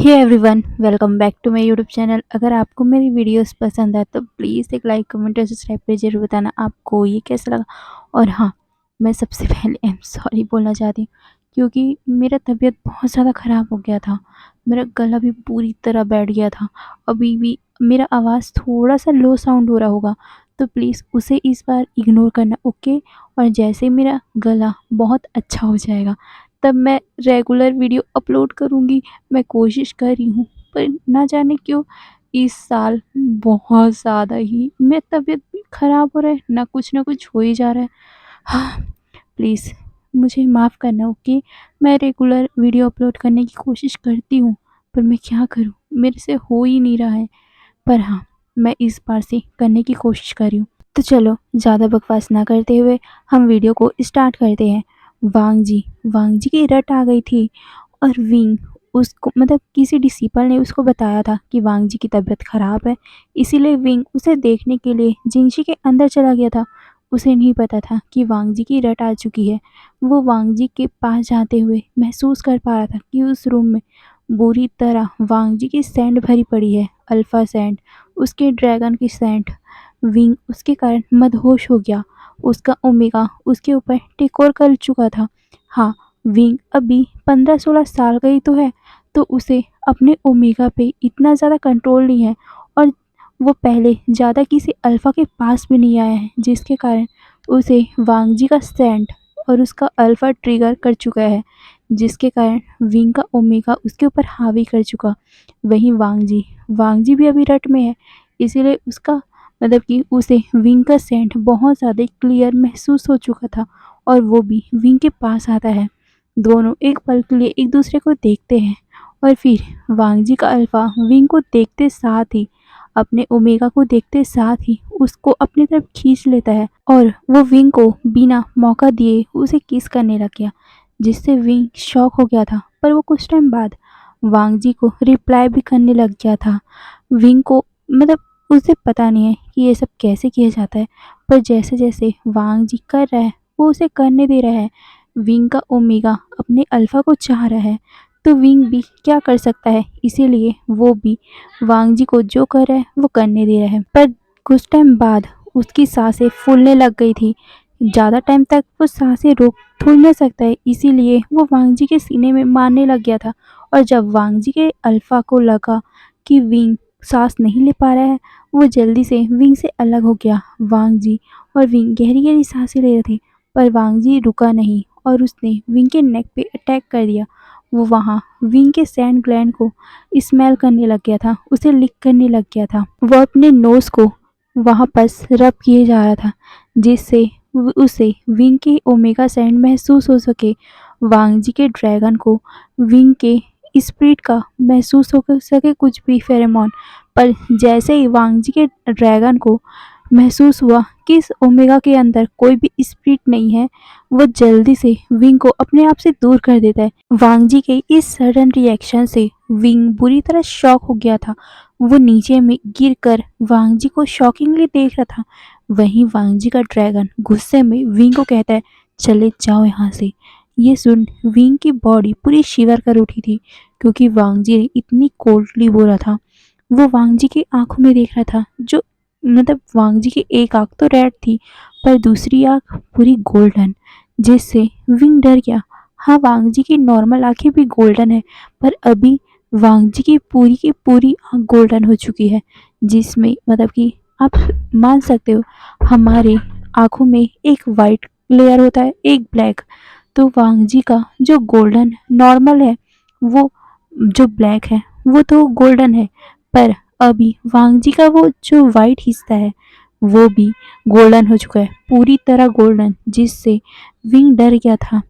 Hey everyone, welcome back to my YouTube channel. अगर आपको मेरी वीडियोस पसंद है तो प्लीज़ एक लाइक कमेंट और सब्सक्राइब पे ज़रूर बताना आपको ये कैसा लगा। और हाँ, मैं सबसे पहले आई एम सॉरी बोलना चाहती हूँ क्योंकि मेरा तबीयत बहुत ज़्यादा ख़राब हो गया था। मेरा गला भी पूरी तरह बैठ गया था। अभी भी मेरा आवाज़ थोड़ा सा लो साउंड हो रहा होगा तो प्लीज़ उसे इस बार इग्नोर करना, ओके। और जैसे मेरा गला बहुत अच्छा हो जाएगा तब मैं रेगुलर वीडियो अपलोड करूँगी। मैं कोशिश कर रही हूँ, पर ना जाने क्यों इस साल बहुत ज़्यादा ही मेरी तबीयत भी ख़राब हो रहा है, ना कुछ हो ही जा रहा है। हाँ, प्लीज़ मुझे माफ़ करना, ओके। मैं रेगुलर वीडियो अपलोड करने की कोशिश करती हूँ, पर मैं क्या करूँ, मेरे से हो ही नहीं रहा है। पर हाँ, मैं इस बार से करने की कोशिश कर रही हूँ। तो चलो ज़्यादा बकवास ना करते हुए हम वीडियो को स्टार्ट करते हैं। वांग जी की रट आ गई थी और विंग उसको मतलब किसी डिसिपल ने उसको बताया था कि वांग जी की तबीयत ख़राब है, इसीलिए विंग उसे देखने के लिए जिंगशी के अंदर चला गया था। उसे नहीं पता था कि वांग जी की रट आ चुकी है। वो वांग जी के पास जाते हुए महसूस कर पा रहा था कि उस रूम में बुरी तरह वांग जी की सैंड भरी पड़ी है, अल्फ़ा सैंड, उसके ड्रैगन की सैंड। विंग उसके कारण मदहोश हो गया। उसका ओमेगा उसके ऊपर टेक ओवर कर चुका था। हाँ, विंग अभी 15-16 साल का ही तो है, तो उसे अपने ओमेगा पे इतना ज़्यादा कंट्रोल नहीं है और वो पहले ज़्यादा किसी अल्फ़ा के पास भी नहीं आया है, जिसके कारण उसे वांग जी का सैंड और उसका अल्फ़ा ट्रिगर कर चुका है, जिसके कारण विंग का ओमेगा उसके ऊपर हावी कर चुका। वहीं वांग जी भी अभी रट में है, इसीलिए उसका मतलब कि उसे विंग का सेंट बहुत ज़्यादा क्लियर महसूस हो चुका था और वो भी विंग के पास आता है। दोनों एक पल के लिए एक दूसरे को देखते हैं और फिर वांग जी का अल्फा विंग को देखते साथ ही अपने ओमेगा को देखते साथ ही उसको अपनी तरफ खींच लेता है और वो विंग को बिना मौका दिए उसे किस करने लग गया, जिससे विंग शॉक हो गया था। पर वो कुछ टाइम बाद वांग जी को रिप्लाई भी करने लग गया था। विंग को मतलब उसे पता नहीं है कि ये सब कैसे किया जाता है, पर जैसे-जैसे वांग जी कर रहा है, वो उसे करने दे रहा है। विंग का ओमेगा अपने अल्फा को चाह रहा है, तो विंग भी क्या कर सकता है, इसीलिए वो भी वांग जी को जो कर रहा है, वो करने दे रहा है। पर कुछ टाइम बाद उसकी साँसें फूलने लग गई थी। ज़्यादा टाइम तक वो साँसें रोक थोड़ी ना सकता है, इसीलिए वो वांग जी के सीने में मारने लग गया था। और जब वांग जी के अल्फा को लगा कि विंग साँस नहीं ले पा रहा है, वो जल्दी से विंग से अलग हो गया। वांग जी और विंग गहरी-गहरी साँसें ले रहे थे, पर वांग जी रुका नहीं और उसने विंग के नेक पे अटैक कर दिया। वो वहाँ विंग के सैंड ग्लैंड को स्मेल करने लग गया था, उसे लिक करने लग गया था। वो अपने नोज़ को वहाँ बस रब किए जा रहा था, जिससे उसे विंग के ओमेगा सैंड महसूस हो सके। वांग जी के ड्रैगन को विंग के स्पिरिट का महसूस हो सके कुछ भी फेरोमोन। पर जैसे ही वांग जी के ड्रैगन को महसूस हुआ कि इस ओमेगा के अंदर कोई भी स्पिरिट नहीं है, वो जल्दी से विंग को अपने आप से दूर कर देता है। वांग जी के इस सडन रिएक्शन से विंग बुरी तरह शॉक हो गया था। वो नीचे में गिरकर वांग जी को शॉकिंगली देख रहा था। वहीं वांग जी का ड्रैगन गुस्से में विंग को कहता है, चले जाओ यहाँ से। ये सुन विंग की बॉडी पूरी शिवर कर उठी थी, क्योंकि वांग जी ने इतनी कोल्डली बोला था। वो वांग जी की आंखों में देख रहा था, जो मतलब वांग जी की एक आंख तो रेड थी, पर दूसरी आंख पूरी गोल्डन, जिससे विंग डर गया। हाँ, वांग जी की नॉर्मल आंखें भी गोल्डन है, पर अभी वांग जी की पूरी आंख गोल्डन हो चुकी है, जिसमें मतलब कि आप मान सकते हो हमारे आंखों में एक वाइट लेयर होता है, एक ब्लैक। तो वांग जी का जो गोल्डन नॉर्मल है, वो जो ब्लैक है वो तो गोल्डन है, पर अभी वांग जी का वो जो वाइट हिस्सा है वो भी गोल्डन हो चुका है, पूरी तरह गोल्डन, जिससे विंग डर गया था।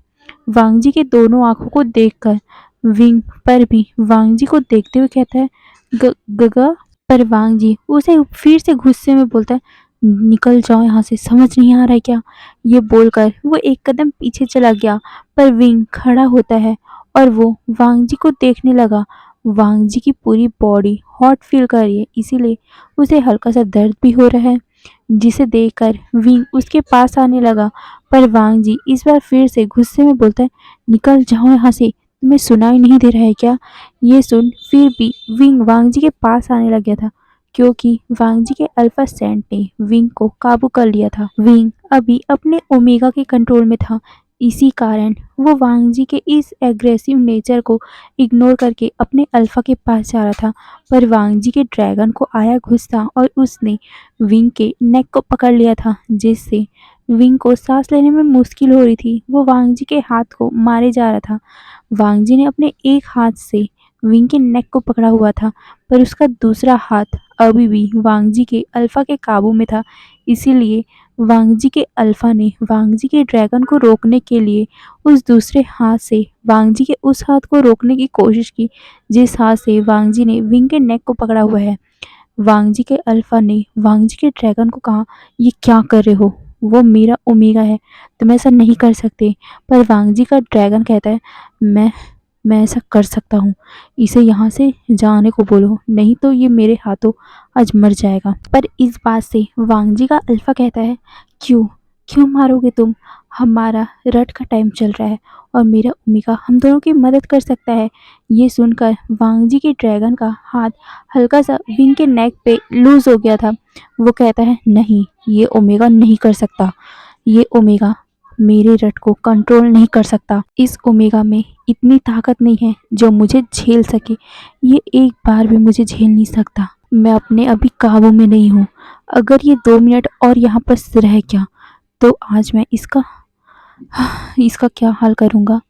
वांग जी के दोनों आंखों को देखकर विंग पर भी वांग जी को देखते हुए कहता है, गगा। पर वांग जी उसे फिर से गुस्से में बोलता है, निकल जाओ यहाँ से, समझ नहीं आ रहा है क्या। ये बोलकर वो एक कदम पीछे चला गया, पर विंग खड़ा होता है और वो वांग जी को देखने लगा। वांग जी की पूरी बॉडी हॉट फील कर रही है, इसीलिए उसे हल्का सा दर्द भी हो रहा है, जिसे देखकर विंग उसके पास आने लगा। पर वांग जी इस बार फिर से गुस्से में बोलता है, निकल जाओ यहाँ से, तुम्हें सुनाई नहीं दे रहा है क्या? ये सुन फिर भी विंग वांग जी के पास आने लग गया था, क्योंकि वांग जी के अल्फा सेंट ने विंग को काबू कर लिया था। विंग अभी अपने ओमेगा के कंट्रोल में था। इसी कारण वो वांग जी के इस एग्रेसिव नेचर को इग्नोर करके अपने अल्फा के पास जा रहा था। पर वांग जी के ड्रैगन को आया गुस्सा और उसने विंग के नेक को पकड़ लिया था, जिससे विंग को सांस लेने में मुश्किल हो रही थी। वो वांग जी के हाथ को मारे जा रहा था। वांग जी ने अपने एक हाथ से विंग के नेक को पकड़ा हुआ था, पर उसका दूसरा हाथ अभी भी वांग जी के अल्फा के काबू में था। इसीलिए वांग जी के अल्फा ने वांग जी के ड्रैगन को रोकने के लिए उस दूसरे हाथ से वांग जी के उस हाथ को रोकने की कोशिश की, जिस हाथ से वांग जी ने विंग के नेक को पकड़ा हुआ है। वांग जी के अल्फा ने वांग जी के ड्रैगन को कहा, ये क्या कर रहे हो? वो मेरा ओमेगा है, तुम ऐसा नहीं कर सकते। पर वांग जी का ड्रैगन कहता है, मैं मैं ऐसा कर सकता हूँ। इसे यहाँ से जाने को बोलो, नहीं तो ये मेरे हाथों आज मर जाएगा। पर इस बात से वांग जी का अल्फा कहता है, क्यों क्यों मारोगे तुम? हमारा रट का टाइम चल रहा है और मेरा ओमेगा हम दोनों की मदद कर सकता है। ये सुनकर वांग जी के ड्रैगन का हाथ हल्का सा विंग के नेक पे लूज हो गया था। वो कहता है, नहीं, ये ओमेगा नहीं कर सकता। ये ओमेगा मेरे रट को कंट्रोल नहीं कर सकता। इस ओमेगा में इतनी ताकत नहीं है जो मुझे झेल सके। ये एक बार भी मुझे झेल नहीं सकता। मैं अपने अभी काबू में नहीं हूँ। अगर ये 2 मिनट और यहाँ पर रह गया तो आज मैं इसका इसका क्या हाल करूँगा?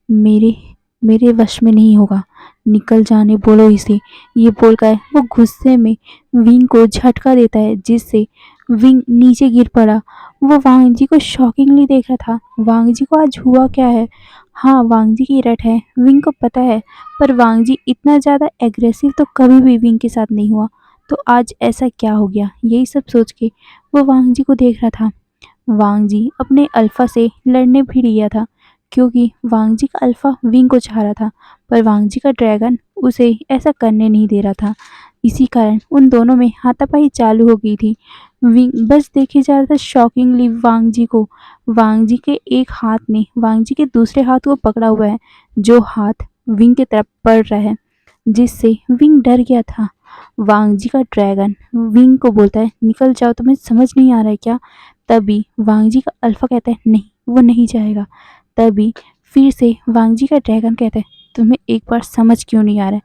मेरे मेरे वश में नहीं होगा। निकल जाने बोलो इसे। ये बोलकर वो गुस्से में विंग को झटका देता है, जिससे विंग नीचे गिर पड़ा। वो वांग जी को शॉकिंगली देख रहा था। वांग जी को आज हुआ क्या है? हाँ, वांग जी की रट है, विंग को पता है। पर वांग जी इतना ज़्यादा एग्रेसिव तो कभी भी विंग के साथ नहीं हुआ। तो आज ऐसा क्या हो गया? यही सब सोच के वो वांग जी को देख रहा था। वांग जी अपने अल्फा से लड़ने भी लिया था, क्योंकि वांग जी का अल्फा विंग को चाह रहा था, पर वांग जी का ड्रैगन उसे ऐसा करने नहीं दे रहा था। इसी कारण उन दोनों में हाथापाई चालू हो गई थी। विंग बस देखे जा रहा था शॉकिंगली वांग जी को। वांग जी के एक हाथ ने वांग जी के दूसरे हाथ को पकड़ा हुआ है, जो हाथ विंग की तरफ बढ़ रहा है, जिससे विंग डर गया था। वांग जी का ड्रैगन विंग को बोलता है, निकल जाओ, तुम्हें समझ नहीं आ रहा है क्या? तभी वांग जी का अल्फा कहता है, नहीं, वो नहीं जाएगा। तभी फिर से वांग जी का ड्रैगन कहता है, तुम्हें एक बार समझ क्यों नहीं आ रहा है?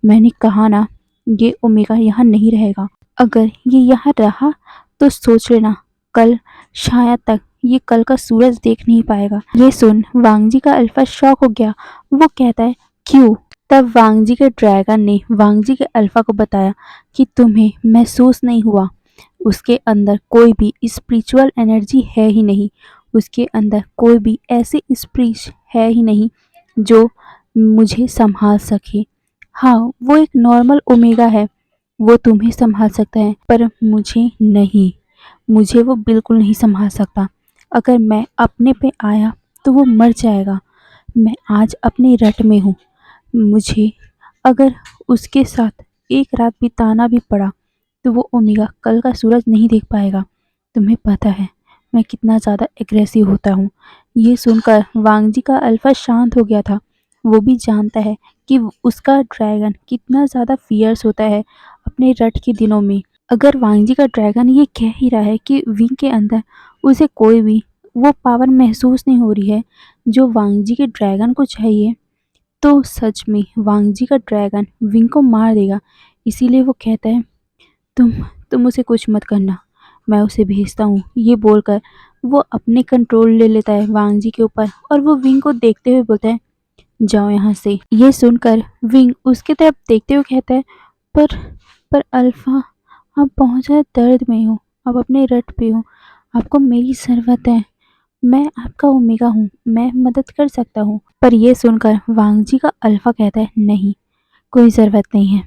मैंने कहा ना, ये ओमेगा यहाँ नहीं रहेगा। अगर ये यहाँ रहा तो सोच लेना, कल शायद तक ये कल का सूरज देख नहीं पाएगा। ये सुन वांग जी का अल्फा शॉक हो गया। वो कहता है, क्यों? तब वांग जी के ड्रैगन ने वांग जी के अल्फा को बताया कि तुम्हें महसूस नहीं हुआ, उसके अंदर कोई भी स्पिरिचुअल एनर्जी है ही नहीं। उसके अंदर कोई भी ऐसी स्पिरिट है ही नहीं जो मुझे संभाल सके। हाँ, वो एक नॉर्मल ओमेगा है, वो तुम्हें संभाल सकता है, पर मुझे नहीं। मुझे वो बिल्कुल नहीं संभाल सकता। अगर मैं अपने पे आया तो वो मर जाएगा। मैं आज अपने रट में हूँ। मुझे अगर उसके साथ एक रात बिताना भी पड़ा तो वो ओमेगा कल का सूरज नहीं देख पाएगा। तुम्हें पता है मैं कितना ज़्यादा एग्रेसिव होता हूँ। ये सुनकर वांग जी का अल्फा शांत हो गया था। वो भी जानता है कि उसका ड्रैगन कितना ज़्यादा फियर्स होता है अपने रट के दिनों में। अगर वांग जी का ड्रैगन ये कह ही रहा है कि विंग के अंदर उसे कोई भी वो पावर महसूस नहीं हो रही है जो वांग जी के ड्रैगन को चाहिए, तो सच में वांग जी का ड्रैगन विंग को मार देगा। इसीलिए वो कहता है, तुम तुम उसे कुछ मत करना, मैं उसे भेजता हूँ। ये बोलकर वो अपने कंट्रोल ले लेता है वांग जी के ऊपर और वो विंग को देखते हुए बोलता है, जाओ यहाँ से। ये सुनकर विंग उसके तरफ देखते हुए कहता है, पर पर अल्फा, आप बहुत ज़्यादा दर्द में हो, आप अपने रट पे हो, आपको मेरी ज़रूरत है। मैं आपका ओमेगा हूँ, मैं मदद कर सकता हूँ। पर यह सुनकर वांग जी का अल्फा कहता है, नहीं, कोई ज़रूरत नहीं है,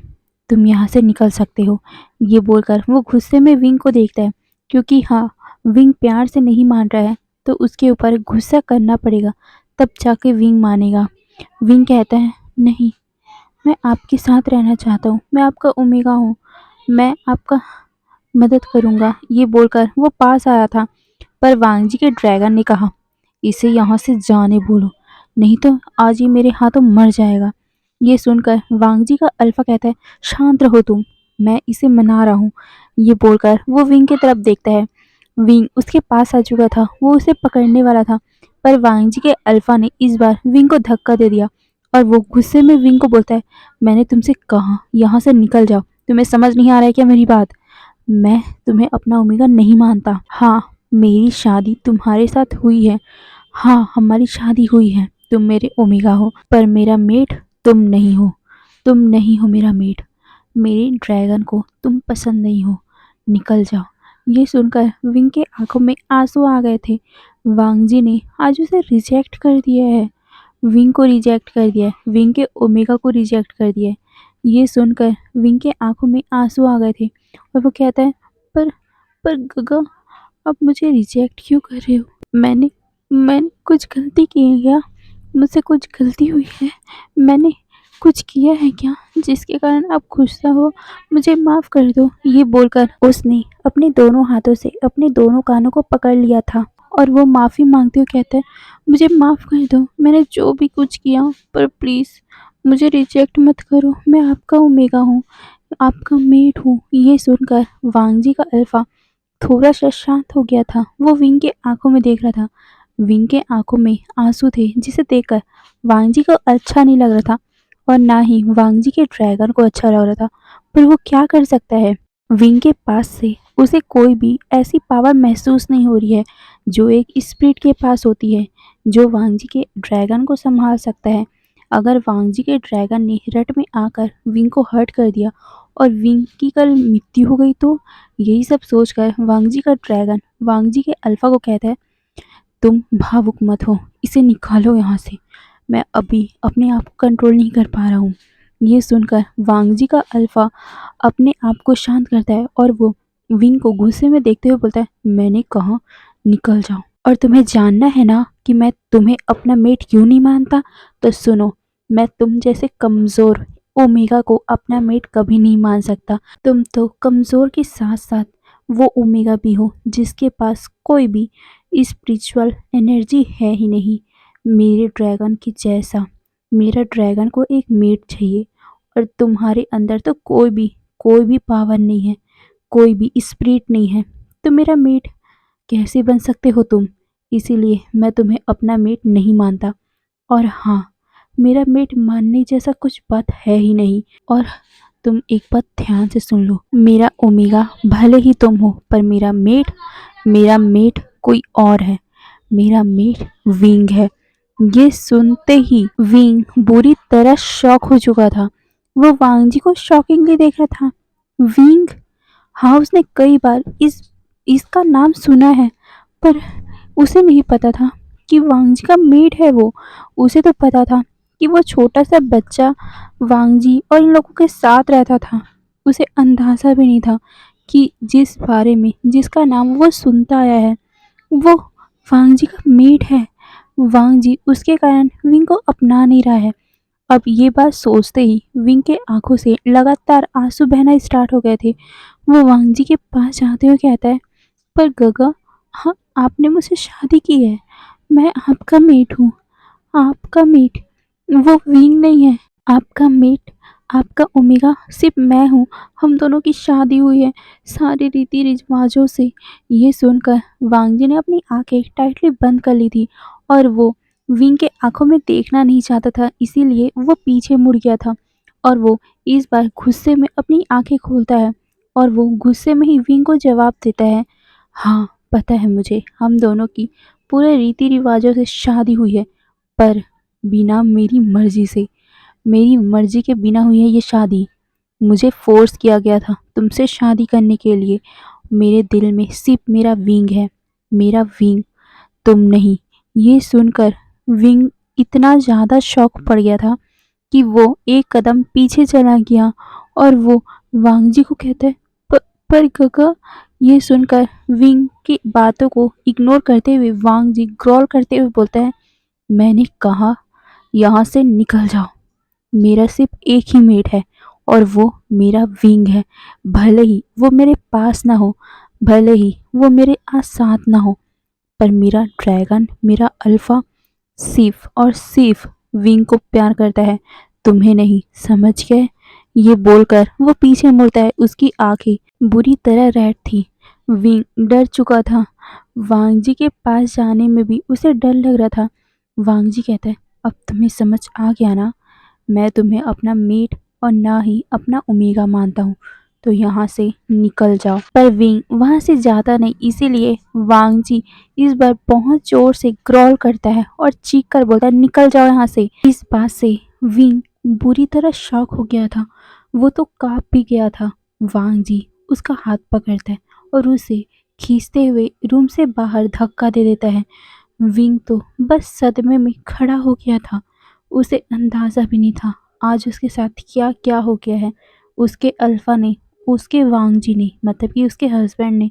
तुम यहाँ से निकल सकते हो। ये बोलकर वो गुस्से में विंग को देखता है, क्योंकि हाँ, विंग प्यार से नहीं मान रहा है तो उसके ऊपर गुस्सा करना पड़ेगा, तब जाके विंग मानेगा। विंग कहता है, नहीं, मैं आपके साथ रहना चाहता हूँ, मैं आपका ओमेगा हूँ, मैं आपका मदद करूँगा। ये बोलकर वो पास आया था, पर वांग जी के ड्रैगन ने कहा, इसे यहाँ से जाने बोलो, नहीं तो आज ही मेरे हाथों मर जाएगा। ये सुनकर वांग जी का अल्फा कहता है, शांत रहो तुम, मैं इसे मना रहा हूँ। ये बोलकर वो विंग की तरफ देखता है। विंग उसके पास आ चुका था, वो उसे पकड़ने वाला था, पर वांग जी के अल्फा ने इस बार विंग को धक्का दे दिया और वो गुस्से में विंग को बोलता है, मैंने तुमसे कहा यहाँ से निकल जाओ, तुम्हें समझ नहीं आ रहा है क्या मेरी बात? मैं तुम्हें अपना ओमेगा नहीं मानता। हाँ, मेरी शादी तुम्हारे साथ हुई है। हाँ, हमारी शादी हुई है, तुम मेरे ओमेगा हो, पर मेरा मेट तुम नहीं हो। तुम नहीं हो मेरा मेट। मेरे ड्रैगन को तुम पसंद नहीं हो, निकल जाओ। ये सुनकर विंग के आंखों में आंसू आ गए थे। वांग जी ने आज उसे रिजेक्ट कर दिया है, विंग को रिजेक्ट कर दिया है, विंग के ओमेगा को रिजेक्ट कर दिया है। ये सुनकर विंग के आंखों में आंसू आ गए थे और वो कहता है, पर पर गगा, आप मुझे रिजेक्ट क्यों कर रहे हो? मैंने मैंने कुछ गलती की है क्या? मुझसे कुछ गलती हुई है? मैंने कुछ किया है क्या जिसके कारण आप खुश ना हो? मुझे माफ़ कर दो। ये बोलकर उसने अपने दोनों हाथों से अपने दोनों कानों को पकड़ लिया था और वो माफ़ी मांगते हुए कहता है, मुझे माफ़ कर दो, मैंने जो भी कुछ किया, पर प्लीज़ मुझे रिजेक्ट मत करो। मैं आपका ओमेगा हूँ, आपका मेट हूँ। ये सुनकर वांग जी का अल्फा थोड़ा-सा शांत हो गया था। वो विंग के आँखों में देख रहा था। विंग के आँखों में आँसू थे, जिसे देखकर वांग जी को अच्छा नहीं लग रहा था और ना ही वांग जी के ड्रैगन को अच्छा लग रहा था। पर वो क्या कर सकता है? विंग के पास से उसे कोई भी ऐसी पावर महसूस नहीं हो रही है, जो एक स्पिरिट के पास होती है, जो वांग जी के ड्रैगन को सँभाल सकता है। अगर वांग जी के ड्रैगन ने रट में आकर विंग को हर्ट कर दिया और विंग की कल मृत्यु हो गई तो? यही सब सोचकर वांग जी का ड्रैगन वांग जी के अल्फा को कहता है, तुम भावुक मत हो, इसे निकालो यहाँ से। मैं अभी अपने आप को कंट्रोल नहीं कर पा रहा हूँ। ये सुनकर वांग जी का अल्फा अपने आप को शांत करता है और वो विंग को गुस्से में देखते हुए बोलता है, मैंने कहा निकल जाओ। और तुम्हें जानना है ना कि मैं तुम्हें अपना मेट क्यों नहीं मानता? तो सुनो, मैं तुम जैसे कमज़ोर ओमेगा को अपना मेट कभी नहीं मान सकता। तुम तो कमज़ोर के साथ साथ वो ओमेगा भी हो जिसके पास कोई भी स्पिरिचुअल एनर्जी है ही नहीं, मेरे ड्रैगन के जैसा। मेरा ड्रैगन को एक मेट चाहिए और तुम्हारे अंदर तो कोई भी पावर नहीं है, कोई भी स्पिरिट नहीं है, तो मेरा मेट कैसे बन सकते हो तुम? इसीलिए मैं तुम्हें अपना मेट नहीं मानता। और हाँ, मेरा मेट मानने जैसा कुछ बात है ही नहीं। और तुम एक बात ध्यान से सुन लो, मेरा ओमेगा भले ही तुम हो, पर मेरा मेट कोई और है। मेरा मेट विंग है। ये सुनते ही विंग बुरी तरह शॉक हो चुका था। वो वांग जी को शॉकिंगली देख रहा था। विंग? हाँ, उसने कई बार इसका नाम सुना है, पर उसे नहीं पता था कि वांग जी का मेड है वो। उसे तो पता था कि वो छोटा सा बच्चा वांग जी और इन लोगों के साथ रहता था। उसे अंदाज़ा भी नहीं था कि जिस बारे में जिसका नाम वो सुनता आया है, वो वांग जी का मेड है। वांग जी उसके कारण विंग को अपना नहीं रहा है। अब ये बात सोचते ही विंग के आंखों से लगातार आंसू बहना स्टार्ट हो गए थे। वो वांग जी के पास जाते हुए कहता है, पर गगा, हाँ, आपने मुझसे शादी की है, मैं आपका मेट हूँ। आपका मेट वो विंग नहीं है। आपका मेट, आपका ओमेगा सिर्फ मैं हूँ। हम दोनों की शादी हुई है सारे रीति रिवाजों से। ये सुनकर वांग जी ने अपनी आंखें टाइटली बंद कर ली थी और वो विंग के आंखों में देखना नहीं चाहता था, इसीलिए वो पीछे मुड़ गया था। और वो इस बार गुस्से में अपनी आंखें खोलता है और वो गुस्से में ही विंग को जवाब देता है, हाँ, पता है मुझे, हम दोनों की पूरे रीति रिवाजों से शादी हुई है, पर बिना मेरी मर्जी से, मेरी मर्जी के बिना हुई है ये शादी। मुझे फोर्स किया गया था तुमसे शादी करने के लिए। मेरे दिल में सिर्फ मेरा विंग है, मेरा विंग, तुम नहीं। ये सुनकर विंग इतना ज़्यादा शॉक पड़ गया था कि वो एक कदम पीछे चला गया और वो वांग जी को कहता है, पर गगा। ये सुनकर विंग की बातों को इग्नोर करते हुए वांग जी ग्रॉल करते हुए बोलता है, मैंने कहा यहाँ से निकल जाओ। मेरा सिर्फ एक ही मेट है और वो मेरा विंग है। भले ही वो मेरे पास ना हो, भले ही वो मेरे साथ ना हो, पर मेरा ड्रैगन, मेरा अल्फा सिर्फ और सिर्फ विंग को प्यार करता है, तुम्हें नहीं, समझ गए? ये बोलकर वो पीछे मुड़ता है। उसकी आंखें बुरी तरह रेड थी। विंग डर चुका था। वांगजी के पास जाने में भी उसे डर लग रहा था। वांगजी कहता है, अब तुम्हें समझ आ गया ना? मैं तुम्हें अपना मेट और ना ही अपना ओमेगा मानता हूँ, तो यहाँ से निकल जाओ। पर विंग वहाँ से जाता नहीं, इसीलिए वांगजी इस बार बहुत जोर से ग्रॉल करता है और चीख कर बोलता है, निकल जाओ यहाँ से। इस बात से विंग बुरी तरह शॉक हो गया था। वो तो कांप भी गया था। वांगजी उसका हाथ पकड़ता है और उसे खींचते हुए रूम से बाहर धक्का दे देता है। विंग तो बस सदमे में खड़ा हो गया था। उसे अंदाजा भी नहीं था आज उसके साथ क्या क्या हो गया है। उसके अल्फा ने, उसके वांगजी ने, मतलब कि उसके हस्बैंड ने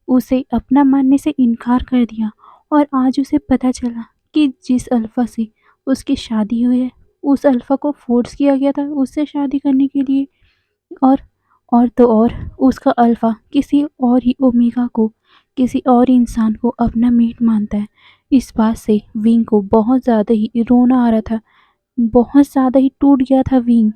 उसे अपना मानने से इनकार कर दिया। और आज उसे पता चला कि जिस अल्फा से उसकी शादी हुई है, उस अल्फा को फोर्स किया गया था उससे शादी करने के लिए। और तो और उसका अल्फा किसी और ही ओमेगा को, किसी और इंसान को अपना मेट मानता है। इस बात से विंग को बहुत ज़्यादा ही रोना आ रहा था। बहुत ज़्यादा ही टूट गया था विंग।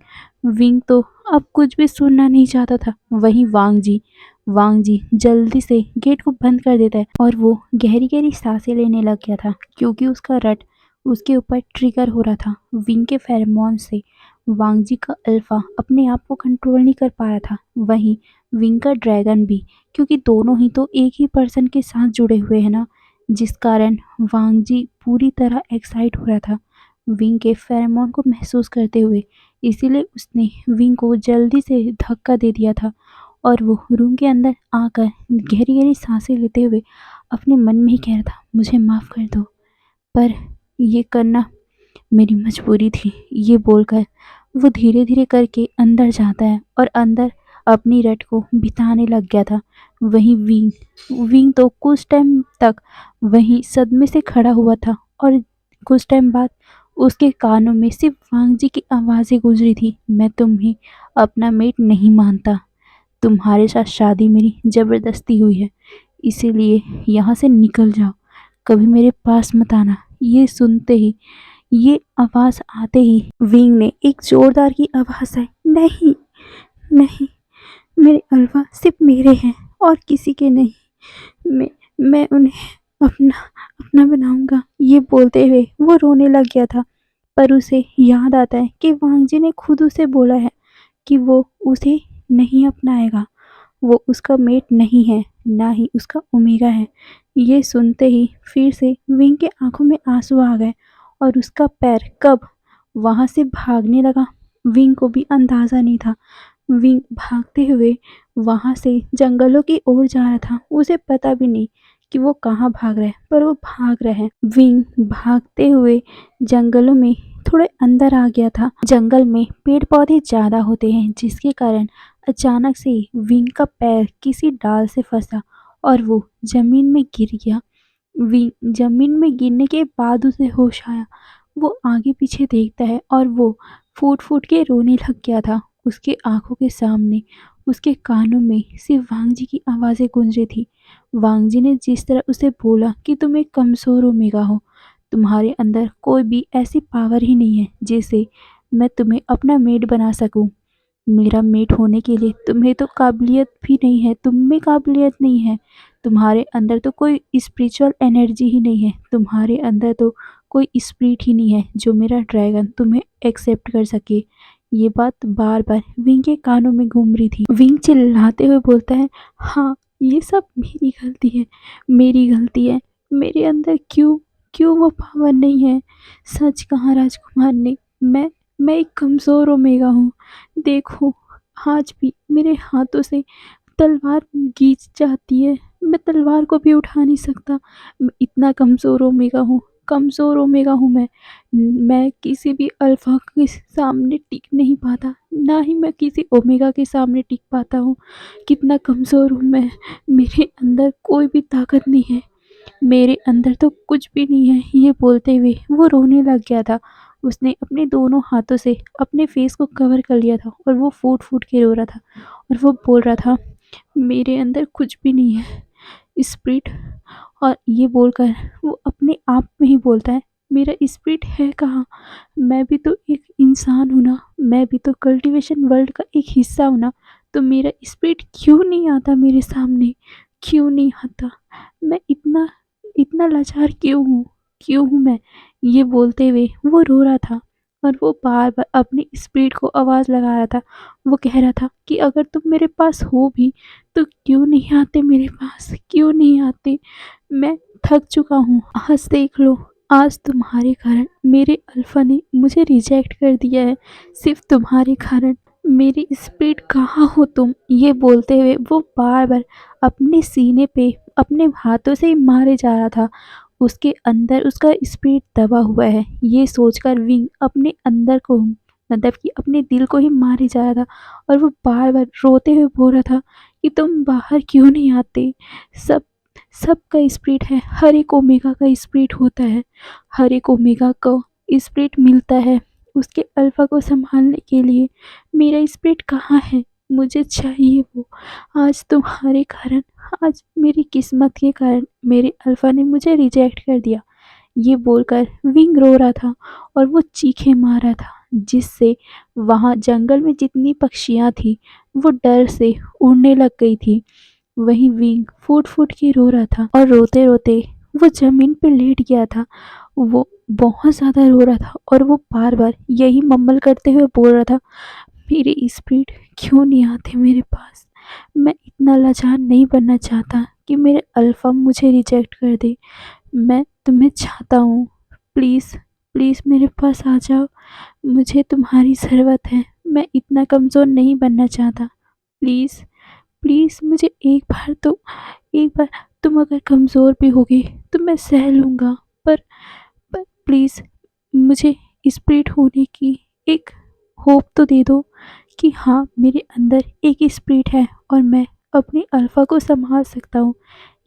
विंग तो अब कुछ भी सुनना नहीं चाहता था। वहीं वांग जी जल्दी से गेट को बंद कर देता है और वो गहरी गहरी सांसें लेने लग गया था, क्योंकि उसका रट उसके ऊपर ट्रिगर हो रहा था विंग के फेरोमोन से। वांग जी का अल्फा अपने आप को कंट्रोल नहीं कर पा रहा था, वहीं विंग का ड्रैगन भी, क्योंकि दोनों ही तो एक ही पर्सन के साथ जुड़े हुए हैं ना, जिस कारण वांग जी पूरी तरह एक्साइट हो रहा था विंग के फेरोमोन को महसूस करते हुए। इसीलिए उसने विंग को जल्दी से धक्का दे दिया था और वो रूम के अंदर आकर गहरी गहरी सांसें लेते हुए अपने मन में ही कह रहा था, मुझे माफ़ कर दो, पर ये करना मेरी मजबूरी थी। ये बोलकर वो धीरे धीरे करके अंदर जाता है और अंदर अपनी रट को बिताने लग गया था। वहीं विंग तो कुछ टाइम तक वहीं सदमे से खड़ा हुआ था और कुछ टाइम बाद उसके कानों में सिर्फ वांग जी की आवाज़ें गुजरी थी, मैं तुम्हें अपना मेट नहीं मानता, तुम्हारे साथ शादी मेरी ज़बरदस्ती हुई है, इसीलिए यहाँ से निकल जाओ, कभी मेरे पास मत आना। ये सुनते ही, ये आवाज़ आते ही विंग ने एक ज़ोरदार की आवाज़ आई, नहीं, नहीं, मेरे अल्फा सिर्फ मेरे हैं और किसी के नहीं। मैं उन्हें अपना अपना बनाऊंगा। ये बोलते हुए वो रोने लग गया था। पर उसे याद आता है कि वांगजी ने खुद उसे बोला है कि वो उसे नहीं अपनाएगा, वो उसका मेट नहीं है, ना ही उसका ओमेगा है। ये सुनते ही फिर से विंग के आंखों में आंसू आ गए और उसका पैर कब वहाँ से भागने लगा, विंग को भी अंदाज़ा नहीं था। विंग भागते हुए वहाँ से जंगलों की ओर जा रहा था। उसे पता भी नहीं कि वो कहाँ भाग रहा है, पर वो भाग रहा है। विंग भागते हुए जंगलों में थोड़े अंदर आ गया था। जंगल में पेड़ पौधे ज़्यादा होते हैं, जिसके कारण अचानक से विंग का पैर किसी डाल से फंसा और वो ज़मीन में गिर गया। विंग ज़मीन में गिरने के बाद उसे होश आया। वो आगे पीछे देखता है और वो फूट फूट के रोने लग गया था। उसके आंखों के सामने, उसके कानों में सिर्फ वांगजी की आवाज़ें गूंज रही थी। वांगजी ने जिस तरह उसे बोला कि तुम एक कमज़ोर ओमेगा हो, तुम्हारे अंदर कोई भी ऐसी पावर ही नहीं है जिससे मैं तुम्हें अपना मेड बना सकूं। मेरा मेट होने के लिए तुम्हें तो काबिलियत भी नहीं है, तुम में काबिलियत नहीं है, तुम्हारे अंदर तो कोई स्पिरिचुअल एनर्जी ही नहीं है, तुम्हारे अंदर तो कोई स्पिरिट ही नहीं है जो मेरा ड्रैगन तुम्हें एक्सेप्ट कर सके। ये बात बार बार विंग के कानों में घूम रही थी। विंग चिल्लाते हुए बोलता है, हाँ, ये सब मेरी गलती है, मेरी गलती है, मेरे अंदर क्यों क्यों वो पावर नहीं है। सच कहा राजकुमार ने, मैं एक कमज़ोर ओमेगा हूँ। देखो, आज भी मेरे हाथों से तलवार खींच जाती है, मैं तलवार को भी उठा नहीं सकता। मैं इतना कमज़ोर ओमेगा हूँ, कमज़ोर ओमेगा हूँ मैं किसी भी अल्फ़ा के सामने टिक नहीं पाता, ना ही मैं किसी ओमेगा के सामने टिक पाता हूँ। कितना कमज़ोर हूँ मैं, मेरे अंदर कोई भी ताकत नहीं है, मेरे अंदर तो कुछ भी नहीं है। ये बोलते हुए वो रोने लग गया था। उसने अपने दोनों हाथों से अपने फेस को कवर कर लिया था और वो फूट फूट के रो रहा था और वो बोल रहा था, मेरे अंदर कुछ भी नहीं है स्प्रिट। और ये बोलकर वो अपने आप में ही बोलता है, मेरा स्पिरिट है कहाँ? मैं भी तो एक इंसान हूँ ना, मैं भी तो कल्टीवेशन वर्ल्ड का एक हिस्सा हूँ ना, तो मेरा स्पिरिट क्यों नहीं आता मेरे सामने? क्यों नहीं आता? मैं इतना इतना लाचार क्यों हूँ? क्यों हूँ मैं? ये बोलते हुए वो रो रहा था और वो बार-बार अपने स्पिरिट को आवाज़ लगा रहा था। वो कह रहा था कि अगर तुम मेरे पास हो भी, तो क्यों नहीं आते मेरे पास? क्यों नहीं आते? मैं थक चुका हूँ। आज देख लो, आज तुम्हारे कारण मेरे अल्फा ने मुझे रिजेक्ट कर दिया है। सिर्फ़ तुम्हारे कारण। मेरी स्पिरिट कहाँ हो तुम? ये बोलते हुए वो बार-बार अपने सीने पे अपने हाथों से ही मारे जा रहा था। उसके अंदर उसका स्पिरिट दबा हुआ है। ये सोचकर विंग अपने अंदर को मतलब कि अपने दिल को ही मारे जा रहा था और वो बार-बार रोते हुए बोल रहा था कि तुम बाहर क्यों नहीं आते? सब सबका स्पिरिट है, हर एक ओमेगा का स्पिरिट होता है, हर एक ओमेगा को स्पिरिट मिलता है उसके अल्फा को संभालने के लिए। मेरा स्पिरिट कहाँ है? मुझे चाहिए वो। आज तुम्हारे कारण, आज मेरी किस्मत के कारण मेरे अल्फा ने मुझे रिजेक्ट कर दिया। ये बोलकर विंग रो रहा था और वो चीखें मार रहा था, जिससे वहाँ जंगल में जितनी पक्षियाँ थी वो डर से उड़ने लग गई थी। वहीं विंग फूट-फूट के रो रहा था और रोते-रोते वो ज़मीन पे लेट गया था। वो बहुत ज़्यादा रो रहा था और वो बार-बार यही मम्मल करते हुए बोल रहा था, मेरे स्पिरिट क्यों नहीं आते मेरे पास? मैं इतना लाचार नहीं बनना चाहता कि मेरे अल्फा मुझे रिजेक्ट कर दे। मैं तुम्हें चाहता हूँ, प्लीज़, प्लीज़ मेरे पास आ जाओ। मुझे तुम्हारी ज़रूरत है। मैं इतना कमज़ोर नहीं बनना चाहता। प्लीज़, प्लीज़ मुझे एक बार तुम अगर कमज़ोर भी होगे तो मैं सह लूँगा, पर प्लीज़ मुझे स्पिरिट होने की एक होप तो दे दो कि हाँ, मेरे अंदर एक स्पिरिट है और मैं अपनी अल्फा को संभाल सकता हूँ।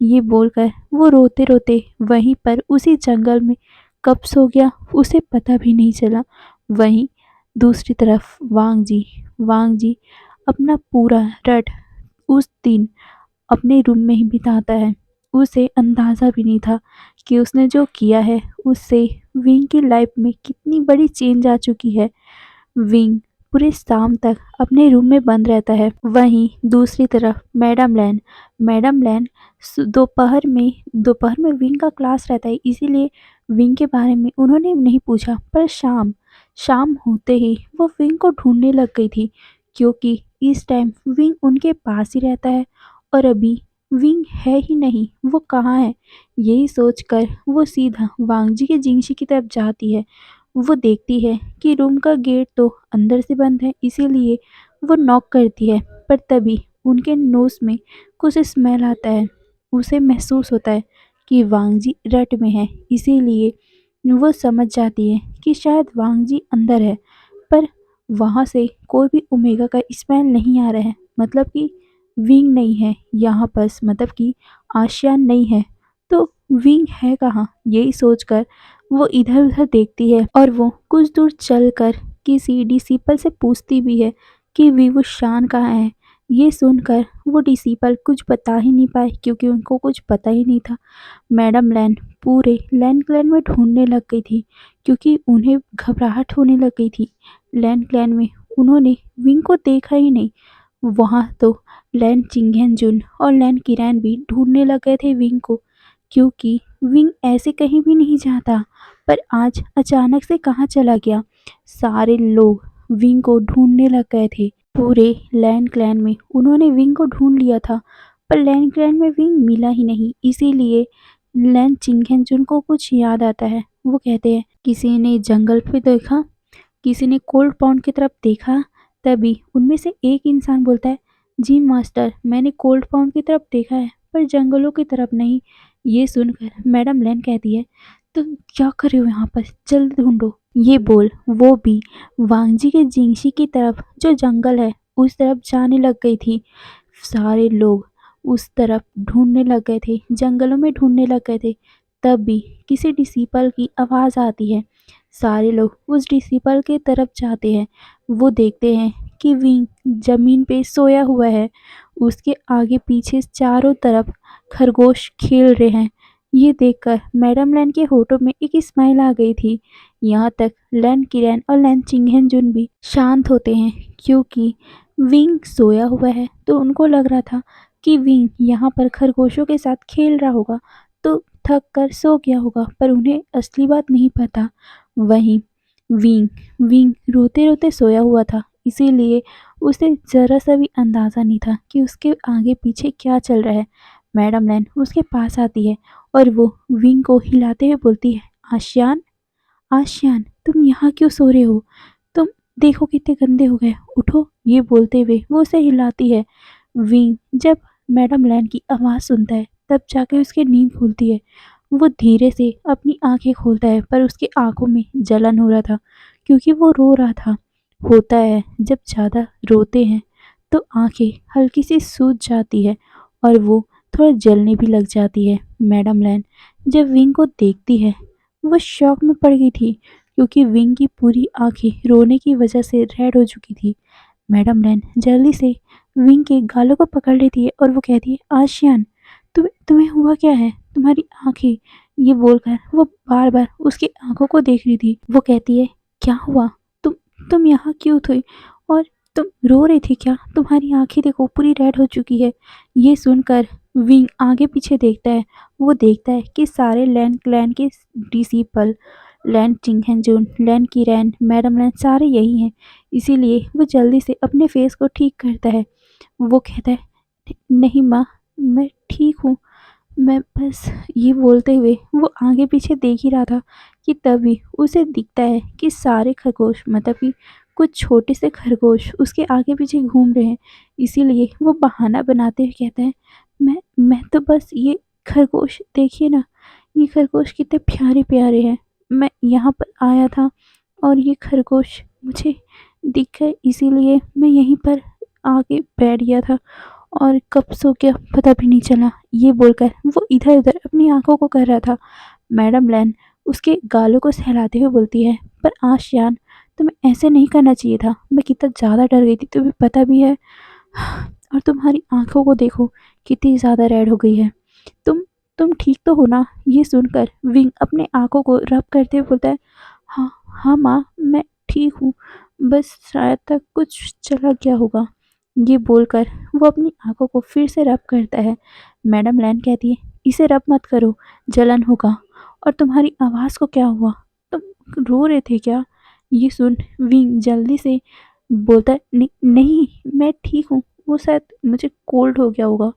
ये बोलकर वो रोते-रोते वहीं पर उसी जंगल में कब सो गया उसे पता भी नहीं चला। वहीं दूसरी तरफ वांग जी अपना पूरा रात उस दिन अपने रूम में ही बिताता है। उसे अंदाज़ा भी नहीं था कि उसने जो किया है उससे विंग की लाइफ में कितनी बड़ी चेंज आ चुकी है। विंग पूरे शाम तक अपने रूम में बंद रहता है। वहीं दूसरी तरफ मैडम लैन दोपहर में विंग का क्लास रहता है, इसीलिए विंग के बारे में उन्होंने नहीं पूछा। पर शाम शाम होते ही वो विंग को ढूंढने लग गई थी, क्योंकि इस टाइम विंग उनके पास ही रहता है और अभी विंग है ही नहीं, वो कहाँ है? यही सोचकर वो सीधा वांगजी के जिंगशी की तरफ जाती है। वो देखती है कि रूम का गेट तो अंदर से बंद है, इसीलिए वो नॉक करती है। पर तभी उनके नोज़ में कुछ स्मेल आता है। उसे महसूस होता है कि वांगजी रट में है, इसीलिए वो समझ जाती है कि शायद वांगजी अंदर है। पर वहाँ से कोई भी ओमेगा का स्मेल नहीं आ रहा है, मतलब कि विंग नहीं है यहाँ पास, मतलब कि आशियान नहीं है। तो विंग है कहाँ? यही सोचकर वो इधर-उधर देखती है और वो कुछ दूर चलकर किसी डिसिपल से पूछती भी है कि विवुशान कहाँ है? ये सुनकर वो डिसिपल कुछ बता ही नहीं पाए, क्योंकि उनको कुछ पता ही नहीं था। मैडम लैन पूरे लैन क्लैन में ढूंढने लग गई थी, क्योंकि उन्हें घबराहट होने लग गई थी। लैन क्लैन में उन्होंने विंग को देखा ही नहीं। वहाँ तो लैन चिंगेनजुन और लैन किरैन भी ढूंढने लग गए थे विंग को, क्योंकि विंग ऐसे कहीं भी नहीं जाता। पर आज अचानक से कहाँ चला गया? सारे लोग विंग को ढूंढने लग गए थे। पूरे लैन क्लैन में उन्होंने विंग को ढूंढ लिया था, पर लैन क्लैन में विंग मिला ही नहीं। इसीलिए लैन चिंगेनजुन को कुछ याद आता है। वो कहते हैं, किसी ने जंगल पे देखा, किसी ने कोल्ड पाउंड की तरफ देखा। तभी उनमें से एक इंसान बोलता है, जी मास्टर, मैंने कोल्ड पाउंड की तरफ देखा है, पर जंगलों की तरफ नहीं। ये सुनकर मैडम लैन कहती है, तुम क्या कर रहे हो यहाँ पर? जल्द ढूंढो। ये बोल वो भी वांगजी के जिंगशी की तरफ, जो जंगल है, उस तरफ जाने लग गई थी। सारे लोग उस तरफ ढूंढने लग गए थे, जंगलों में ढूंढने लग गए थे। तब भी किसी डिसिपल की आवाज़ आती है। सारे लोग उस डिसिपल के तरफ जाते हैं। वो देखते हैं कि विंग जमीन पे सोया हुआ है। उसके आगे पीछे चारों तरफ खरगोश खेल रहे हैं। ये देखकर मैडम लैन के होठों में एक स्माइल आ गई थी। यहाँ तक लैन किरैन और लैन चिंगहेंजुन भी शांत होते हैं क्योंकि विंग सोया हुआ है। तो उनको लग रहा था कि विंग यहाँ पर खरगोशों के साथ खेल रहा होगा तो थक कर सो गया होगा, पर उन्हें असली बात नहीं पता। वहीं विंग विंग रोते रोते सोया हुआ था, इसीलिए उसे जरा सा भी अंदाज़ा नहीं था कि उसके आगे पीछे क्या चल रहा है। मैडम लैन उसके पास आती है और वो विंग को हिलाते हुए बोलती है, आशियान, आशियान, तुम यहाँ क्यों सो रहे हो? तुम देखो कितने गंदे हो गए, उठो। ये बोलते हुए वो उसे हिलाती है। विंग जब मैडम लैन की आवाज़ सुनता है तब जाके उसकी नींद खुलती है। वो धीरे से अपनी आंखें खोलता है, पर उसकी आंखों में जलन हो रहा था क्योंकि वो रो रहा था। होता है जब ज़्यादा रोते हैं तो आंखें हल्की सी सूज जाती है और वो थोड़ा जलने भी लग जाती है। मैडम लैन जब विंग को देखती है वो शॉक में पड़ गई थी क्योंकि विंग की पूरी आंखें रोने की वजह से रेड हो चुकी थी। मैडम लैन जल्दी से विंग के गालों को पकड़ लेती है और वो कहती है, आशियान, तुम्हें हुआ क्या है? तुम्हारी आंखें। ये बोलकर वो बार बार उसकी आंखों को देख रही थी। वो कहती है, क्या हुआ? तुम तुम यहाँ क्यों थी? और तुम रो रही थी क्या? तुम्हारी आंखें देखो पूरी रेड हो चुकी है। ये सुनकर विंग आगे पीछे देखता है। वो देखता है कि सारे लैन क्लैन के डिसिपल, लैन चिंगहेंजुन, लैन किरैन, मैडम लैन सारे यही हैं। इसीलिए वो जल्दी से अपने फेस को ठीक करता है। वो कहता है, नहीं माँ, मैं ठीक हूँ। मैं बस, ये बोलते हुए वो आगे पीछे देख ही रहा था कि तभी उसे दिखता है कि सारे खरगोश, मतलब कि कुछ छोटे से खरगोश उसके आगे पीछे घूम रहे हैं। इसीलिए वो बहाना बनाते हुए कहता है, मैं तो बस ये खरगोश देखिए ना, ये खरगोश कितने प्यारे प्यारे हैं। मैं यहाँ पर आया था और ये खरगोश मुझे दिख गए, इसीलिए मैं यहीं पर आके बैठ गया था और कब सो गया पता भी नहीं चला। ये बोलकर वो इधर उधर अपनी आंखों को कर रहा था। मैडम लैन उसके गालों को सहलाते हुए बोलती है, पर आशियान, तुम्हें ऐसे नहीं करना चाहिए था। मैं कितना ज़्यादा डर गई थी, तुम्हें पता भी है। और तुम्हारी आंखों को देखो कितनी ज़्यादा रेड हो गई है। तुम तुम ठीक तो हो ना? ये सुनकर विंग अपने आंखों को रब करते हुए बोलता है, हाँ हाँ माँ, मैं ठीक हूँ, बस शायद तक कुछ चला गया होगा। ये बोलकर वो अपनी आंखों को फिर से रब करता है। मैडम लैन कहती है, इसे रब मत करो, जलन होगा। और तुम्हारी आवाज़ को क्या हुआ? तुम रो रहे थे क्या? ये सुन विंग जल्दी से बोलता है, नहीं, मैं ठीक हूँ, वो शायद मुझे कोल्ड हो गया होगा।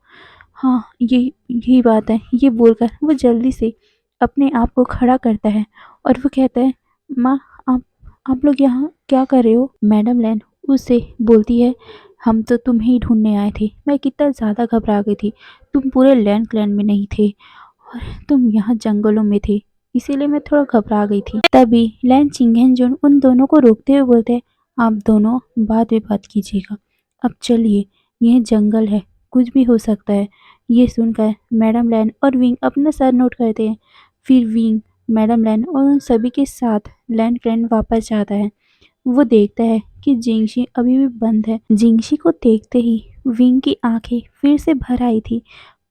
हाँ, यही यही बात है। ये बोलकर वो जल्दी से अपने आप को खड़ा करता है और वो कहता है, माँ, आप आप लोग यहाँ क्या कर रहे हो? मैडम लैन उससे बोलती है, हम तो तुम्हें ही ढूंढने आए थे। मैं कितना ज़्यादा घबरा गई थी। तुम पूरे लैंड क्लैन में नहीं थे और तुम यहाँ जंगलों में थे, इसीलिए मैं थोड़ा घबरा गई थी। तभी लैन चिंगेंजुन उन दोनों को रोकते हुए बोलते हैं, आप दोनों बाद में बात कीजिएगा, अब चलिए, यह जंगल है, कुछ भी हो सकता है। ये सुनकर मैडम लैन और विंग अपना सर नोट करते हैं। फिर विंग मैडम लैन और उन सभी के साथ लैंड क्लैन वापस जाता है। वो देखता है कि जिंगशी अभी भी बंद है। जिंगशी को देखते ही विंग की आंखें फिर से भर आई थी,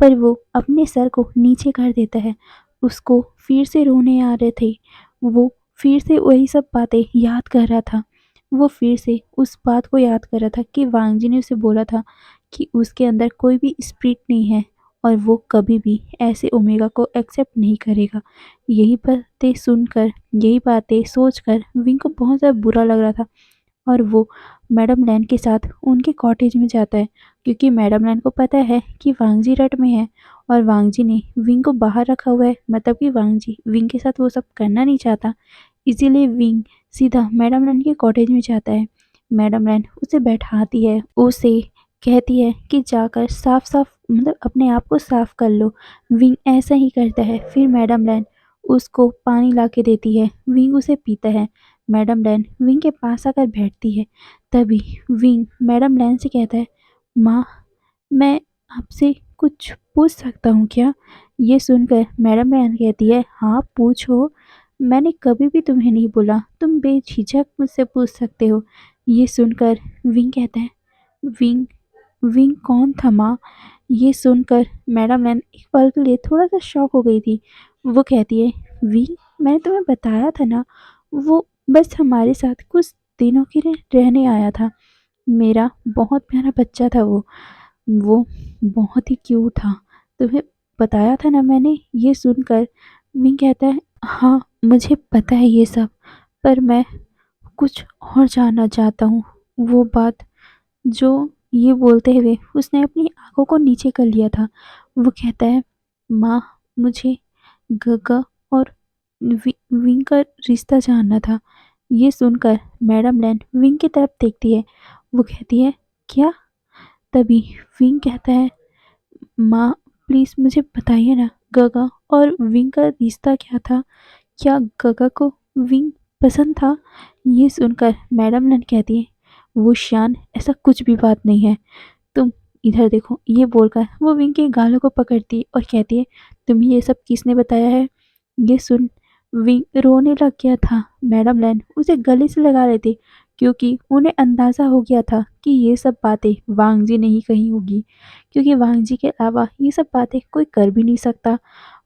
पर वो अपने सर को नीचे कर देता है। उसको फिर से रोने आ रहे थे। वो फिर से वही सब बातें याद कर रहा था। वो फिर से उस बात को याद कर रहा था कि वांगजी ने उसे बोला था कि उसके अंदर कोई भी स्पिरिट नहीं है और वो कभी भी ऐसे ओमेगा को एक्सेप्ट नहीं करेगा। यही बातें सुनकर, यही बातें सोचकर विंग को बहुत ज़्यादा बुरा लग रहा था और वो मैडम लैन के साथ उनके कॉटेज में जाता है क्योंकि मैडम लैन को पता है कि वांगजी रट में है और वांगजी ने विंग को बाहर रखा हुआ है, मतलब कि वांगजी विंग के साथ वो सब करना नहीं चाहता। इसीलिए विंग सीधा मैडम लैन के कॉटेज में जाता है। मैडम लैन उसे बैठाती है, उसे कहती है कि जाकर साफ साफ, मतलब अपने आप को साफ कर लो। विंग ऐसा ही करता है। फिर मैडम लैन उसको पानी ला के देती है। विंग उसे पीता है। मैडम लैन विंग के पास आकर बैठती है। तभी विंग मैडम लैन से कहता है, माँ, मैं आपसे कुछ पूछ सकता हूँ क्या? ये सुनकर मैडम लैन कहती है, हाँ पूछो, मैंने कभी भी तुम्हें नहीं बोला, तुम बेझिझक मुझसे पूछ सकते हो। ये सुनकर विंग कहता है, विंग विंग कौन था माँ? ये सुनकर मैडम नैन एक पल के लिए थोड़ा-सा शॉक हो गई थी। वो कहती है, "विंग, मैंने तुम्हें बताया था ना, वो बस हमारे साथ कुछ दिनों के लिए रहने आया था। मेरा बहुत प्यारा बच्चा था वो। वो बहुत ही क्यूट था। तुम्हें बताया था ना मैंने।" ये सुनकर विंग कहता है, "हाँ, मुझे पता है ये सब, पर मैं कुछ और जानना चाहता हूँ।" वो बात जो ये बोलते हुए उसने अपनी आँखों को नीचे कर लिया था। वो कहता है, "माँ, मुझे गगा और विंग का रिश्ता जानना था।" ये सुनकर मैडम लैन विंग की तरफ देखती है। वो कहती है, "क्या?" तभी विंग कहता है, "माँ, प्लीज़ मुझे बताइए ना, गगा और विंग का रिश्ता क्या था? क्या गगा को विंग पसंद था?" ये सुनकर मैडम लैन कहती है, "वो श्यान, ऐसा कुछ भी बात नहीं है। तुम इधर देखो।" ये बोलकर वो विंग के गालों को पकड़ती है और कहती है, "तुम्हें ये सब किसने बताया है?" ये सुन विंग रोने लग गया था। मैडम लैन उसे गले से लगा रहे थे, क्योंकि उन्हें अंदाज़ा हो गया था कि ये सब बातें वांग जी ने ही कही होगी, क्योंकि वांग जी के अलावा ये सब बातें कोई कर भी नहीं सकता।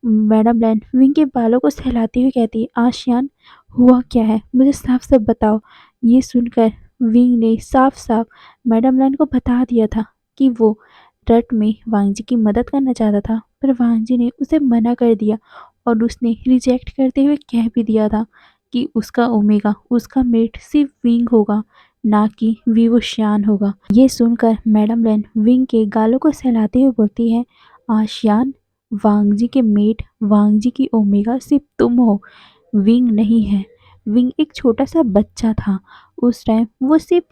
मैडम लैन विंग के बालों को सहलाते हुए कहती है, "आशियान, हुआ क्या है? मुझे साफ-साफ बताओ।" ये सुनकर विंग ने साफ-साफ मैडम लैन को बता दिया था कि वो रट में वांग जी की मदद करना चाहता था, पर वांग जी ने उसे मना कर दिया और उसने रिजेक्ट करते हुए कह भी दिया था कि उसका ओमेगा, उसका मेट सिर्फ विंग होगा, ना कि वीवो श्यान होगा। ये सुनकर मैडम लैन विंग के गालों को सहलाते हुए बोलती है, "आशियान, वांग जी के मेट, वांग जी की ओमेगा सिर्फ तुम हो, विंग नहीं है। विंग एक छोटा सा बच्चा था। उस टाइम वो सिर्फ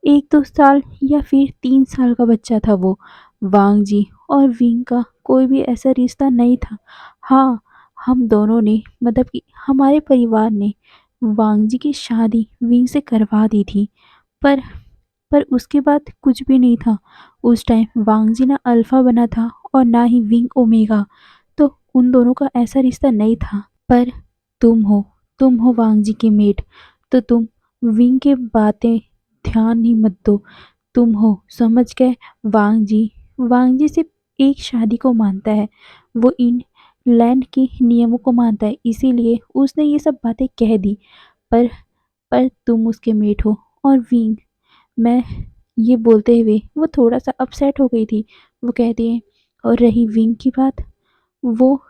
1-2 साल या फिर 3 साल का बच्चा था वो। वांग जी और विंग का कोई भी ऐसा रिश्ता नहीं था। हाँ, हम दोनों ने, मतलब कि हमारे परिवार ने वांग जी की शादी विंग से करवा दी थी, पर उसके बाद कुछ भी नहीं था। उस टाइम वांग जी ना अल्फा बना था और ना ही विंग ओमेगा, तो उन दोनों का ऐसा रिश्ता नहीं था। पर तुम हो तुम हो वांग जी के मेट, तो तुम विंग के बातें ध्यान ही मत दो। तुम हो, समझ गए? वांग जी सिर्फ एक शादी को मानता है। वो इन लैंड के नियमों को मानता है, इसीलिए उसने ये सब बातें कह दी। पर तुम उसके मेट हो। और विंग, मैं ये बोलते हुए वो थोड़ा-सा अपसेट हो गई थी। वो कहती है, "और रही विंग की बात, वो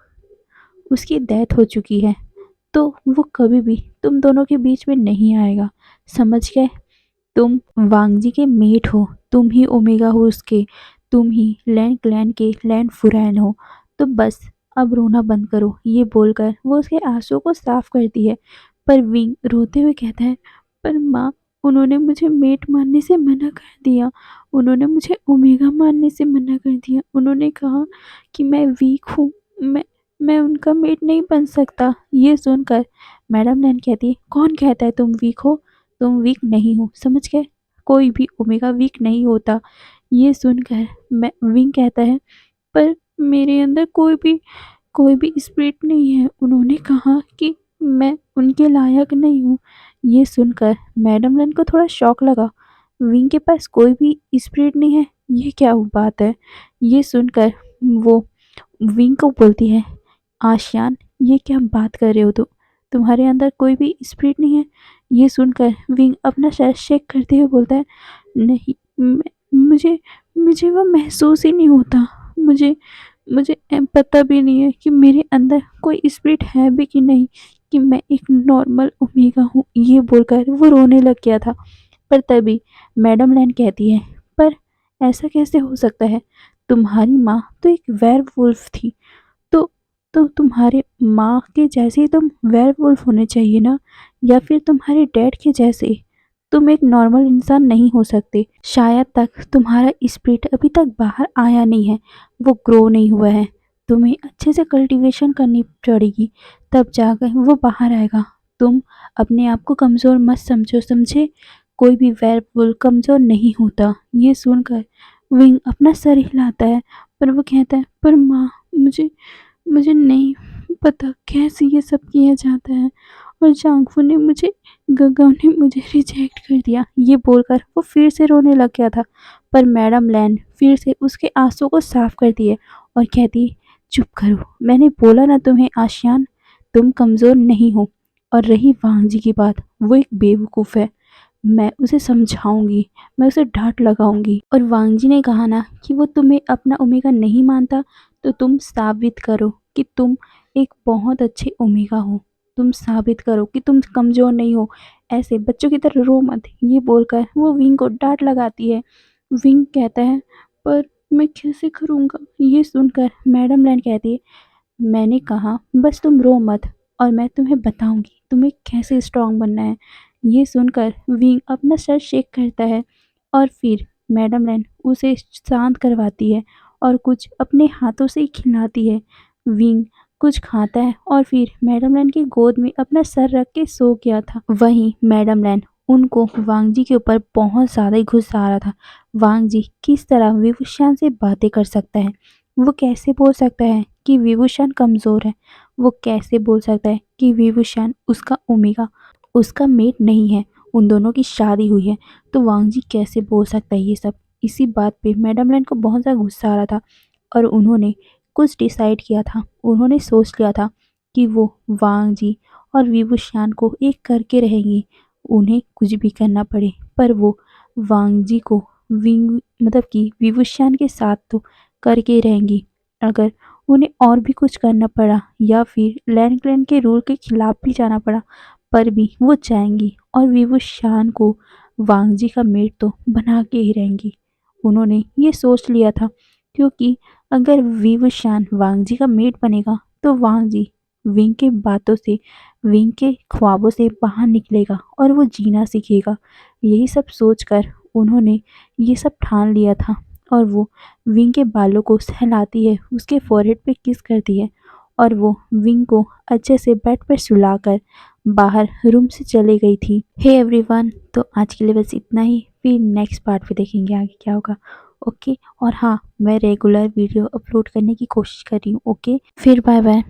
उसकी डेथ हो चुकी है, तो वो कभी भी तुम दोनों के बीच में नहीं आएगा। समझ गए? तुम वांग जी के मेट हो, तुम ही ओमेगा हो उसके, तुम ही लैंड क्लैन के लैंड फुरैन हो। तो बस अब रोना बंद करो।" ये बोलकर वो उसके आंसुओं को साफ करती है। पर विंग रोते हुए कहता है, "पर माँ, उन्होंने मुझे मेट मानने से मना कर दिया। उन्होंने मुझे ओमेगा मानने से मना कर दिया। उन्होंने कहा कि मैं वीक हूँ, मैं उनका मेट नहीं बन सकता।" ये सुनकर मैडम नैन कहती है, "कौन कहता है तुम वीक हो? तुम वीक नहीं हो, समझ गए? कोई भी ओमेगा वीक नहीं होता।" ये सुनकर मैं विंग कहता है, "पर मेरे अंदर कोई भी स्पिरिट नहीं है। उन्होंने कहा कि मैं उनके लायक नहीं हूँ।" ये सुनकर मैडम लन को थोड़ा शॉक लगा। विंग के पास कोई भी स्पिरिट नहीं है, ये क्या बात है? ये सुनकर वो विंग को बोलती है, "आशियान, ये क्या बात कर रहे हो तुम? तुम्हारे अंदर कोई भी स्पिरिट नहीं है?" ये सुनकर विंग अपना सर शेक करते हुए बोलता है, "नहीं, मुझे मुझे वो महसूस ही नहीं होता। मुझे मुझे पता भी नहीं है कि मेरे अंदर कोई स्पिरिट है भी कि नहीं, कि मैं एक नॉर्मल ओमेगा हूँ।" ये बोलकर वो रोने लग गया था। पर तभी मैडम लैन कहती है, "पर ऐसा कैसे हो सकता है? तुम्हारी माँ तो एक वेयरवुल्फ थी। तो तुम्हारे माँ के जैसे ही तुम वेयरवुल्फ होने चाहिए ना, या फिर तुम्हारे डैड के जैसे। तुम एक नॉर्मल इंसान नहीं हो सकते। शायद तक तुम्हारा स्पिरिट अभी तक बाहर आया नहीं है, वो ग्रो नहीं हुआ है। तुम्हें अच्छे से कल्टीवेशन करनी पड़ेगी, तब जाकर वो बाहर आएगा। तुम अपने आप को कमज़ोर मत समझो, समझे? कोई भी वेयरवुल्फ कमज़ोर नहीं होता।" ये सुनकर विंग अपना सर हिलाता है, पर वो कहता है, "पर माँ, मुझे मुझे नहीं पता कैसे ये सब किया जाता है, और जांगफू ने मुझे, गगा ने मुझे रिजेक्ट कर दिया।" ये बोलकर वो फिर से रोने लग गया था। पर मैडम लैन फिर से उसके आंसू को साफ करती है और कहती है, चुप करो, मैंने बोला ना तुम्हें आशियान, तुम कमज़ोर नहीं हो। और रही वांग जी की बात, वो एक बेवकूफ़ है, मैं उसे समझाऊंगी, मैं उसे डांट लगाऊंगी। और वांग जी ने कहा ना कि वो तुम्हें अपना ओमेगा नहीं मानता, तो तुम साबित करो कि तुम एक बहुत अच्छे ओमेगा हो, तुम साबित करो कि तुम कमज़ोर नहीं हो, ऐसे बच्चों की तरह रो मत। ये बोलकर वो विंग को डांट लगाती है। विंग कहता है, पर मैं कैसे करूँगा। ये सुनकर मैडम लैन कहती है, मैंने कहा बस तुम रो मत और मैं तुम्हें बताऊंगी तुम्हें कैसे स्ट्रांग बनना है। ये सुनकर विंग अपना सर शेक करता है और फिर मैडम लैन उसे शांत करवाती है और कुछ अपने हाथों से ही खिलाती है। विंग कुछ खाता है और फिर मैडम लैन की गोद में अपना सर रख के सो गया था। वहीं मैडम लैन उनको वांग जी के ऊपर बहुत ज़्यादा ही गुस्सा आ रहा था। वांग जी किस तरह विवुशियान से बातें कर सकता है, वो कैसे बोल सकता है कि विभूषण कमज़ोर है, वो कैसे बोल सकता है कि विभूषण उसका ओमेगा, उसका मेट नहीं है, उन दोनों की शादी हुई है, तो वांग जी कैसे बोल सकता है ये सब। इसी बात पे मैडम लैन को बहुत ज़्यादा गुस्सा आ रहा था और उन्होंने कुछ डिसाइड किया था, उन्होंने सोच लिया था कि वो वांग जी और विभूषण को एक करके रहेंगी, उन्हें कुछ भी करना पड़े, पर वो वांग जी को विंग मतलब कि विभूषण के साथ तो करके रहेंगी। अगर उन्हें और भी कुछ करना पड़ा या फिर लैंड क्लैन के रूल के खिलाफ भी जाना पड़ा, पर भी वो जाएंगी और विवुशान को वांग जी का मेट तो बना के ही रहेंगी। उन्होंने ये सोच लिया था, क्योंकि अगर विवुशान वांग जी का मेट बनेगा तो वांग जी विंग के बातों से, विंग के ख्वाबों से बाहर निकलेगा और वो जीना सीखेगा। यही सब सोचकर उन्होंने ये सब ठान लिया था और वो विंग के बालों को सहलाती है, उसके फोरहेड पे किस करती है और वो विंग को अच्छे से बेड पर सुलाकर बाहर रूम से चली गई थी। हे एवरीवन, तो आज के लिए बस इतना ही, फिर नेक्स्ट पार्ट में देखेंगे आगे क्या होगा। ओके, और हाँ, मैं रेगुलर वीडियो अपलोड करने की कोशिश कर रही हूँ। ओके, फिर बाय बाय।